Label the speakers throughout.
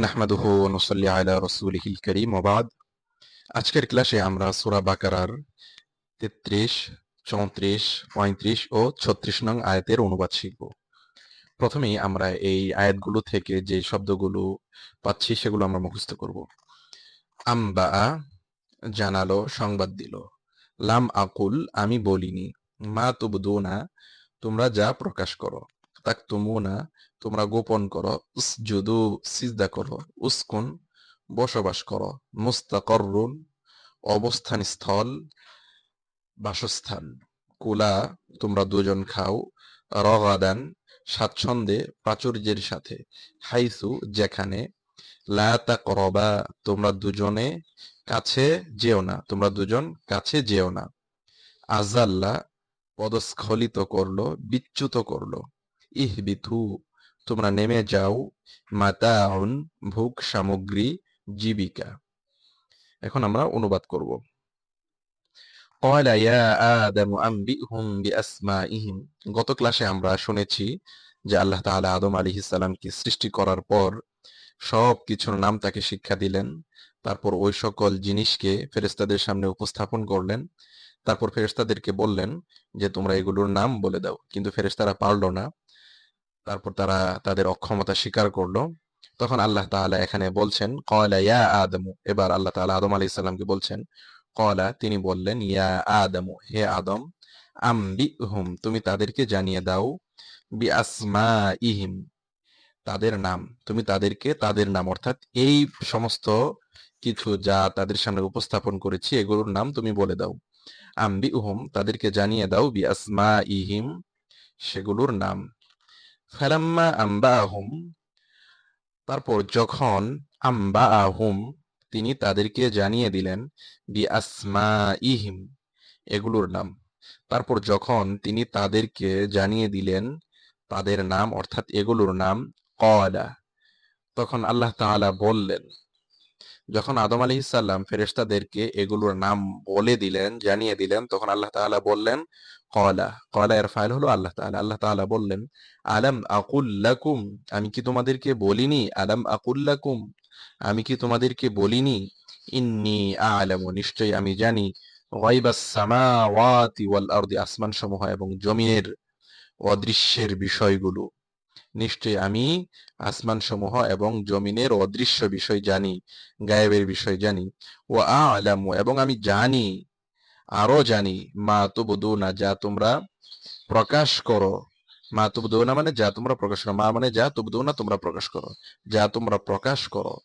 Speaker 1: নাহমাদুহু ওয়া নুসাল্লি আলা রাসূলিহিল কারীম ওয়া বা'দ। আজকের ক্লাসে আমরা সূরা বাকারার ৩৩, ৩৪, ৩৫ ও ৩৬ নং আয়াতের অনুবাদ শিখব। প্রথমেই আমরা এই আয়াতগুলো থেকে যে শব্দগুলো পাচ্ছি সেগুলো আমরা মুখস্থ করব। আম্বাআ জানালো, সংবাদ দিল। লাম আকুল আমি বলিনি। মা তুবদুনা তোমরা যা প্রকাশ করো। তাকতুমুনা তোমরা গোপন করো। উসজুদু সিজদা করো। উসকুন বসবাস করো। মুস্তাকররুন অবস্থান স্থল, বাসস্থান। কুলা তোমরা দুজন খাও। রগাদান স্বাচ্ছন্দ্যে, প্রাচুর্যের সাথে। হাইসু যেখানে। লা তাকরাবা তোমরা দুজনে কাছে যেও না, তোমরা দুজন কাছে যেও না। আজাল্লা পদস্খলিত করলো, বিচ্যুত করলো। ইহবিথু তোমরা নেমে যাও। মাতাউন ভোগ সামগ্রী, জীবিকা। এখন আমরা অনুবাদ করব। ক্বালা ইয়া আদামু আনবিহুম বিআসমাইহিম। গত ক্লাসে আমরা শুনেছি যে আল্লাহ তাআলা আদম আলাইহিস সালামকে সৃষ্টি করার পর সব কিছুর নাম তাকে শিক্ষা দিলেন। তারপর ওই সকল জিনিসকে ফেরেশতাদের সামনে উপস্থাপন করলেন। তারপর ফেরেশতাদেরকে বললেন যে তোমরা এগুলোর নাম বলে দাও, কিন্তু ফেরেশতারা পারল না। তারপর তারা তাদের অক্ষমতা স্বীকার করলো। তখন আল্লাহ তাআলা এখানে বলছেন ক্বালা ইয়া আদমু, এবার আল্লাহ তাআলা আদম আলাইহিস সালামকে বলছেন। ক্বালা তিনি বললেন, ইয়া আদমু হে আদম, আম্বিহুম তুমি তাদেরকে জানিয়ে দাও, বিআসমাইহিম তাদের নাম, তুমি তাদেরকে তাদের নাম অর্থাৎ এই সমস্ত কিছু যা তাদের সামনে উপস্থাপন করেছি এগুলোর নাম তুমি বলে দাও। আম্বিহুম তাদেরকে জানিয়ে দাও, বিআসমাইহিম সেগুলোর নাম। ফালাম্মা আম্বাহুম তারপর যখন, আম্বাহুম তিনি তাদেরকে জানিয়ে দিলেন, বিআসমাইহিম এগুলোর নাম। তারপর যখন তিনি তাদেরকে জানিয়ে দিলেন তাদের নাম অর্থাৎ এগুলোর নাম, ক্বালা তখন আল্লাহ তাআলা বললেন। যখন আদম আলাইহিস সালাম ফেরেশতাদেরকে এগুলোর নাম বলে দিলেন, জানিয়ে দিলেন, তখন আল্লাহ তাআলা বললেন ক্বালা। ক্বালা এর ফাইল হলো আল্লাহ তাআলা। আল্লাহ তাআলা বললেন, আলাম আকুল লাকুম আমি কি তোমাদেরকে বলিনি। আলাম আকুল লাকুম আমি কি তোমাদেরকে বলিনি। ইন্নী আ'লামু নিশ্চয়ই আমি জানি। গায়বাস সামাওয়াতি ওয়াল আরদি আসমান সমূহ এবং জমিনের অদৃশ্যের বিষয়গুলো। নিশ্চয়ই আমি আসমান সমূহ এবং জমিনের অদৃশ্য বিষয় জানি, গায়েবের বিষয় জানি। ও আ'লামু এবং আমি জানি, আরো জানি, মা তুবদুনা যা তোমরা প্রকাশ করো। মা তুবদুনা মানে যা তোমরা প্রকাশ করো, মা মানে যা, তুবদুনা তোমরা প্রকাশ করো, যা তোমরা প্রকাশ করো।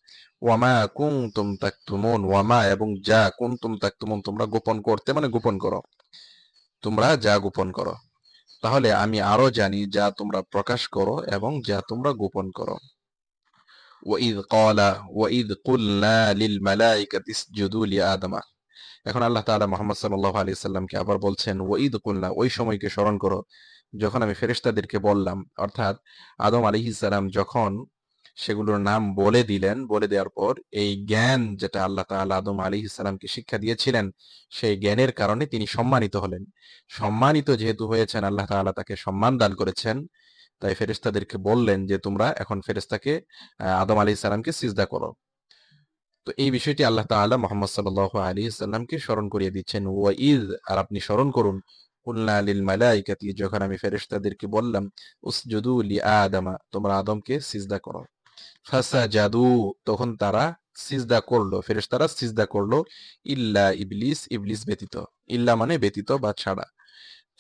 Speaker 1: ওয়ামা কুনতুম তাকতুমুন ওয়ামা এবং যা, কুনতুম তাকতুমুন তোমরা গোপন করতে মানে গোপন করো, তোমরা যা গোপন করো। তাহলে আমি আরো জানি যা তোমরা প্রকাশ করো এবং যা তোমরা গোপন করো। ওয়াইদ ক্বালা ওয়াইদ কুলনা লিল মালাইকাতি ইসজুদু লিআদমা। এখন আল্লাহ তাআলা মুহাম্মদ সাল্লাল্লাহু আলাইহি সাল্লামকে আবার বলছেন, ওয়াইদ কুলনা ওই সময়কে স্মরণ করো যখন আমি ফেরেশতাদেরকে বললাম, অর্থাৎ আদম আলাইহিস সালাম যখন সেগুলোর নাম বলে দিলেন, বলে দেওয়ার পর এই জ্ঞান যেটা আল্লাহ তাআলা আদম আলাইহিস সালামকে শিক্ষা দিয়েছিলেন সেই জ্ঞানের কারণে তিনি সম্মানিত হলেন। সম্মানিত যেহেতু হয়েছেন, আল্লাহ তাআলা তাকে সম্মান দান করেছেন, তাই ফেরেশতাদেরকে বললেন যে তোমরা এখন ফেরেশতাকে আদম আলাইহিস সালামকে সিজদা করো। তো এই বিষয়টি আল্লাহ তাআলা মুহাম্মদ সাল্লাল্লাহু আলাইহি সাল্লামকে স্মরণ করিয়ে দিচ্ছেন। ওয়াইদ আর আপনি স্মরণ করুন, কুলনা লিল মালাইকাতি যখন আমি ফেরেশতাদেরকে বললাম, উসজুদু লিআদমা তোমরা আদমকে সিজদা করো। ফাসাজাদু তখন তারা সিজদা করলো, ফেরেশতারা সিজদা করলো। ইল্লা ইবলিস ইবলিস ব্যতীত। ইল্লা মানে ব্যতীত বা ছাড়া।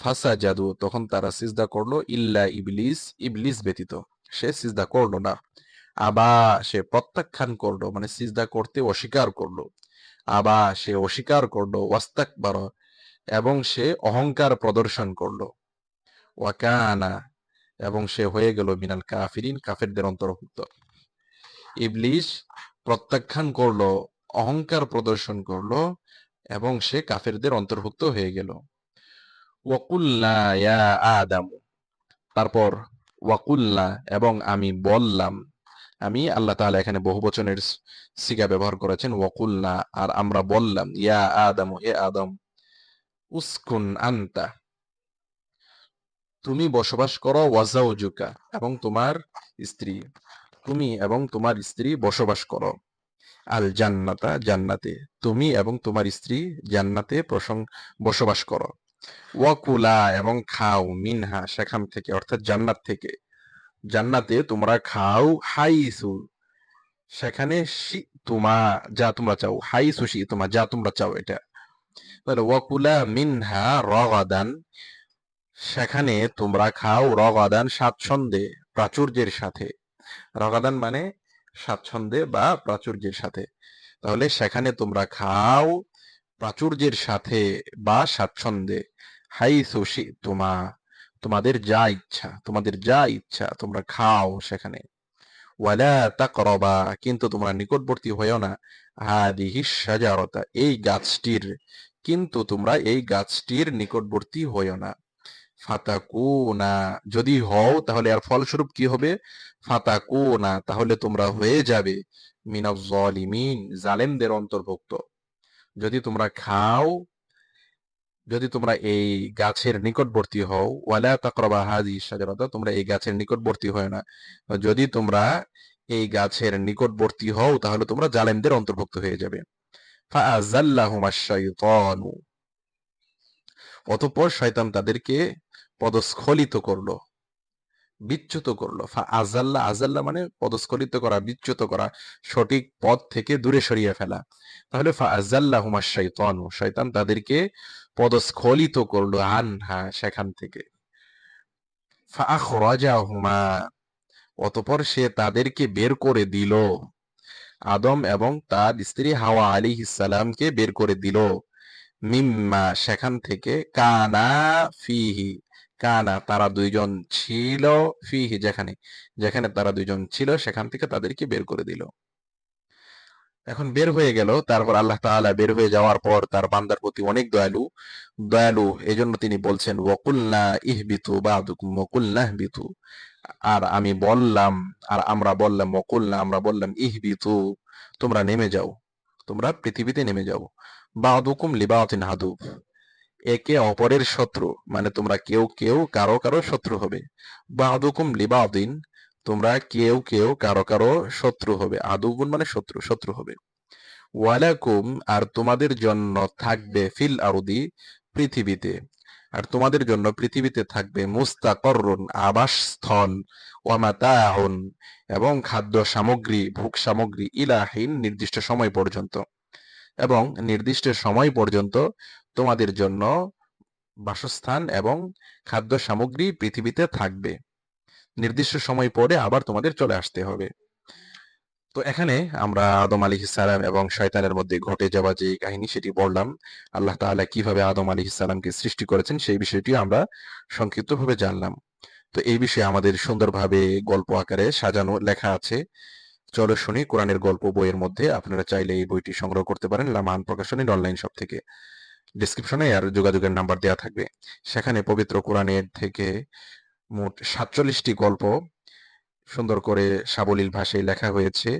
Speaker 1: ফাসাজাদু তখন তারা সিজদা করলো। ইল্লা ইবলিস ইবলিস ব্যতীত, সে সিজদা করলো না। আবা সে প্রত্যাখ্যান করলো মানে সিজদা করতে অস্বীকার করলো। আবা সে অস্বীকার করলো। ওয়াস্তাকবার এবং সে অহংকার প্রদর্শন করলো। ওয়াকানা এবং সে হয়ে গেল মিনাল কাফিরিন কাফেরদের অন্তর্ভুক্ত। ইবলিস প্রত্যাখ্যান করলো, অহংকার প্রদর্শন করলো এবং সে কাফেরদের অন্তর্ভুক্ত হয়ে গেল। ওয়াকুল্লা ইয়া আদম তারপর ওয়াকুল্লা এবং আমি বললাম। আমি আল্লাহ তাআলা এখানে বহুবচনের সিগা ব্যবহার করেছেন ওয়াকুল্না আর আমরা বললাম, ইয়া আদম হে আদম, উসকুন আনতা তুমি বসবাস করো, ওয়াজাউজুকা এবং তোমার স্ত্রী। তুমি এবং তোমার স্ত্রী বসবাস করো। আল জান্নাতা, জান্নাতে। তুমি এবং তোমার স্ত্রী জান্নাতে বসবাস করো। ওয়াকুলা, এবং খাও, মিনহা, সেখান থেকে, অর্থাৎ জান্নাত থেকে। জান্নাতে তোমরা খাও, হাইসু, সেখানে, তোমা, যা তোমরা চাও, হাইসু তোমা, যা তোমরা চাও, এটা। তাহলে ওয়াকুলা মিনহা রগাদান, সেখানে তোমরা খাও, রগাদান, স্বাচ্ছন্দ্যে, প্রাচুর্যের সাথে। রগাদান মানে স্বাচ্ছন্দ্যে বা প্রাচুর্যের সাথে। তাহলে সেখানে তোমরা খাও প্রাচুর্যের সাথে বা স্বাচ্ছন্দ্যে। হাইসু তোমা, তোমাদের যা ইচ্ছা, তোমাদের যা ইচ্ছা তোমরা খাও সেখানে। ওয়ালা তাকরাবা, কিন্তু তোমরা নিকটবর্তী হইও না, হাদিহি শাজারাতা, এই গাছটির, কিন্তু তোমরা এই গাছটির নিকটবর্তী হইও না। ফাতাকুনা, যদি হও তাহলে আর ফলস্বরূপ কি হবে? ফাতাকুনা, তাহলে তোমরা হয়ে যাবে, মিনাজ জালিমিন, জালেমদের অন্তর্ভুক্ত। যদি তোমরা খাও, যদি তোমরা এই গাছের নিকটবর্তী হও, ওয়ালা তাকরাবা হাযিহি শাজারাতা, তোমরা এই গাছের নিকটবর্তী হয় না, যদি তোমরা এই গাছের নিকটবর্তী হও তাহলে তোমরা জালেমদের অন্তর্ভুক্ত হয়ে যাবে। ফাআযাল্লাহুমাশ শাইতানু, অতঃপর শয়তান তাদেরকে পদস্খলিত করলো, বিচ্যুত করলো। আজাল্লা, আজাল্লা মানে পদস্খলিত করা, বিচ্যুত করা, সঠিক পথ থেকে দূরে সরিয়ে ফেলা। তাহলে ফাআযাল্লাহুমাশ শাইতানু, শয়তান তাদেরকে পদস্খলিত করলো, আনহা, সেখান থেকে। ফাআখরাজাহুমা, অতঃপর সে তাদেরকে বের করে দিল, আদম এবং তার স্ত্রী হাওয়া আলাইহিস সালামকে বের করে দিল, মিম্মা, সেখান থেকে, কানা ফিহি, কানা, তারা দুইজন ছিল, ফিহি, যেখানে, যেখানে তারা দুইজন ছিল সেখান থেকে তাদেরকে বের করে দিল। এখন বের হয়ে গেল, তারপর আল্লাহ তাআলা বের হয়ে যাওয়ার পর তার বান্দার প্রতি অনেক দয়ালু, দয়ালু, এজন্য তিনি বলছেন ওয়াকুলনা ইহবিতু বাদুকুম ওয়াকুলনা ইহবিতু, আর আমি বললাম, আর আমরা বললাম, ওয়াকুলনা, আমরা বললাম, ইহবিতু, তোমরা নেমে যাও, তোমরা পৃথিবীতে নেমে যাও। বাদুকুম লিবাতিন হাদু, একে অপরের শত্রু, মানে তোমরা কেউ কেউ কারো কারো শত্রু হবে। বাদুকুম লিবাদিন, তোমরা কেউ কেউ কারো কারো শত্রু হবে। আদুবুন মানে শত্রু, শত্রু হবে। ওয়ালাকুম, আর তোমাদের জন্য থাকবে, ফিল আরদি, পৃথিবীতে, আর তোমাদের জন্য পৃথিবীতে থাকবে, মুস্তাকরুন, আবাসস্থল, ওয়ামাতাউন, এবং খাদ্য সামগ্রী, ভোগ সামগ্রী, ইলাহিন, নির্দিষ্ট সময় পর্যন্ত, এবং নির্দিষ্ট সময় পর্যন্ত তোমাদের জন্য বাসস্থান এবং খাদ্য সামগ্রী পৃথিবীতে থাকবে। নির্দিষ্ট সময় পরে আবার তোমাদের চলে আসতে হবে। তো এখানে আমরা আদম আলাইহিস সালাম এবং শয়তানের মধ্যে ঘটে যাওয়া যে কাহিনী সেটি পড়লাম। আল্লাহ তাআলা কিভাবে আদম আলাইহিস সালামকে সৃষ্টি করেছেন সেই বিষয়টি আমরা সংক্ষিপ্তভাবে জানলাম। তো এই বিষয়ে আমাদের সুন্দরভাবে গল্প আকারে সাজানো লেখা আছে। চলো শুনি কোরআনের গল্প বইয়ের মধ্যে। আপনারা চাইলে এই বইটি সংগ্রহ করতে পারেন লামান প্রকাশনীর অনলাইন শপ থেকে। ডেসক্রিপশনে আর যোগাযোগের নাম্বার দেওয়া থাকবে। সেখানে পবিত্র কোরআনের থেকে মোট ৪৭টি গল্প সুন্দর করে সাবলীল ভাষায় লেখা হয়েছে।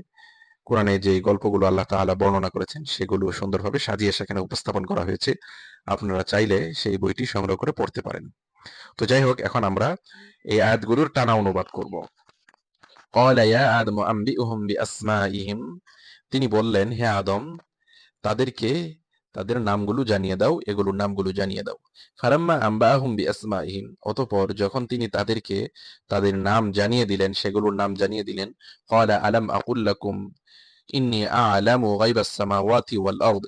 Speaker 1: কোরআনে যে গল্পগুলো আল্লাহ তাআলা বর্ণনা করেছেন সেগুলো সুন্দরভাবে সাজিয়ে সেখানে উপস্থাপন করা হয়েছে। আপনারা চাইলে সেই বইটি সংগ্রহ করে পড়তে পারেন। তো যাই হোক, এখন আমরা এই আয়াতগুলোর টানা অনুবাদ করব। ক্বালা ইয়া আদমু আনবিউহুম বিআসমাইহিম, তিনি বললেন, হে আদম, তাদেরকে তাদের নামগুলো জানিয়ে দাও, এগুলোর নামগুলো জানিয়ে দাও। ফারাম্মা আম্বাহুম বিআসমাইহিম, অতঃপর যখন তিনি তাদেরকে তাদের নাম জানিয়ে দিলেন, সেগুলোর নাম জানিয়ে দিলেন, ক্বালা আলাম আকুল লাকুম ইন্নী আ'লামু গায়বাস সামাওয়াতি ওয়াল আরদ,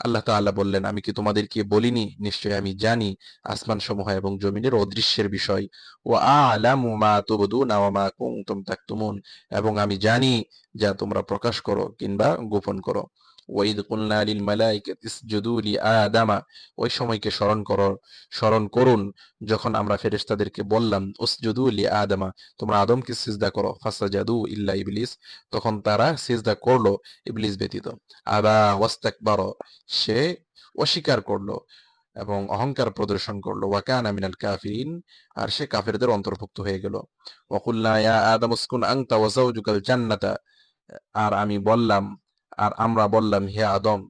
Speaker 1: আল্লাহ তাআলা বললেন, আমি কি তোমাদেরকে বলিনি, নিশ্চয় আমি জানি আসমান সমূহ এবং জমিনের অদৃশ্যের বিষয়। ওয়া আ'লামু মা তুবদুনা ওয়া মা কুনতুম তাকতুমুন, এবং আমি জানি যা তোমরা প্রকাশ করো কিংবা গোপন করো। ওয়াইদ কুলনা লিল মালাইকাতি ইসজুদু লি আদামা, ওই সময়কে স্মরণ করুন যখন আমরা ফেরেশতাদেরকে বললাম, উসজুদু লি আদামা, তোমরা আদমকে সিজদা করো। ফাসাজাদু ইল্লা ইবলিস, তখন তারা সিজদা করলো ইবলিস ব্যতীত। আবা ওয়াস্তাকবার, সে অস্বীকার করলো এবং অহংকার প্রদর্শন করলো। ওয়া কানা মিনাল কাফিরিন, আর সে কাফেরদের অন্তর্ভুক্ত হয়ে গেল। ওয়া কুলনা ইয়া আদাম উসকুন আনতা ওয়া যাওজুকাল জান্নাতা, আর আমি বললাম, আর আমরা বললাম, হে আদম,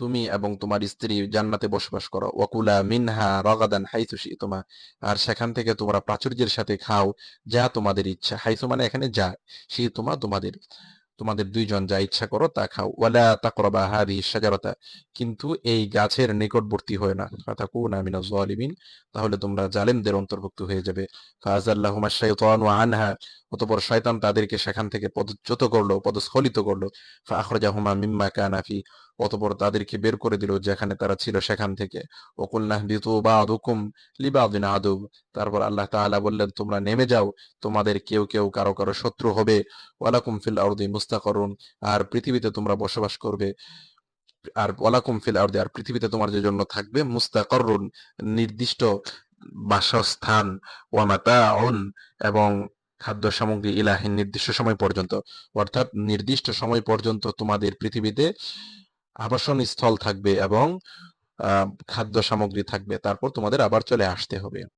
Speaker 1: তুমি এবং তোমার স্ত্রী জান্নাতে বসবাস করো। ওয়াকুলা মিনহা রাগাদান হাইথু শি'তুমা, আর সেখান থেকে তোমরা প্রাচুর্যের সাথে খাও যা তোমাদের ইচ্ছা। হাইথু মানে এখানে যা, শি'তুমা তোমাদের, তোমাদের দুইজন যা ইচ্ছা করো তা খাও। ওয়ালা তাকরাবা হাদিহি শাজারাতা, কিন্তু এই গাছের নিকটবর্তী হয় না। ফাতাকুনা মিনাজ জালিমিন, তাহলে তোমরা জালেমদের অন্তর্ভুক্ত হয়ে যাবে। ফাআযাল্লাহুমা শাইতানু আনহা, অতঃপর শয়তান তাদেরকে সেখান থেকে পদচ্যুত করলো, পদস্খলিত করলো। ফাআখরাজাহুমা মিম্মা কানা ফি, অতঃপর তাদেরকে বের করে দিল যেখানে তারা ছিল সেখান থেকে। ওয়াকুলনা ইহবিতু বা'দুকুম লিবা'দিন আদু, তারপর আল্লাহ তাআলা বললেন তোমরা নেমে যাও, তোমাদের কেউ কেউ কারো কারো শত্রু হবে। ওয়ালাকুম ফিল আরদি মুস্তাকারুন, আর পৃথিবীতে তোমরা বসবাস করবে। আর ওয়ালাকুম ফিল আরদি, আর পৃথিবীতে তোমার যে জন্য থাকবে মুস্তাকাররুন, নির্দিষ্ট বাসস্থান, ওয়া মাতাউন, এবং খাদ্য সামগ্রী, ইলাহিন, নির্দিষ্ট সময় পর্যন্ত, অর্থাৎ নির্দিষ্ট সময় পর্যন্ত তোমাদের পৃথিবীতে আবাসন স্থল থাকবে এবং খাদ্য সামগ্রী থাকবে, তারপর তোমাদের আবার চলে আসতে হবে।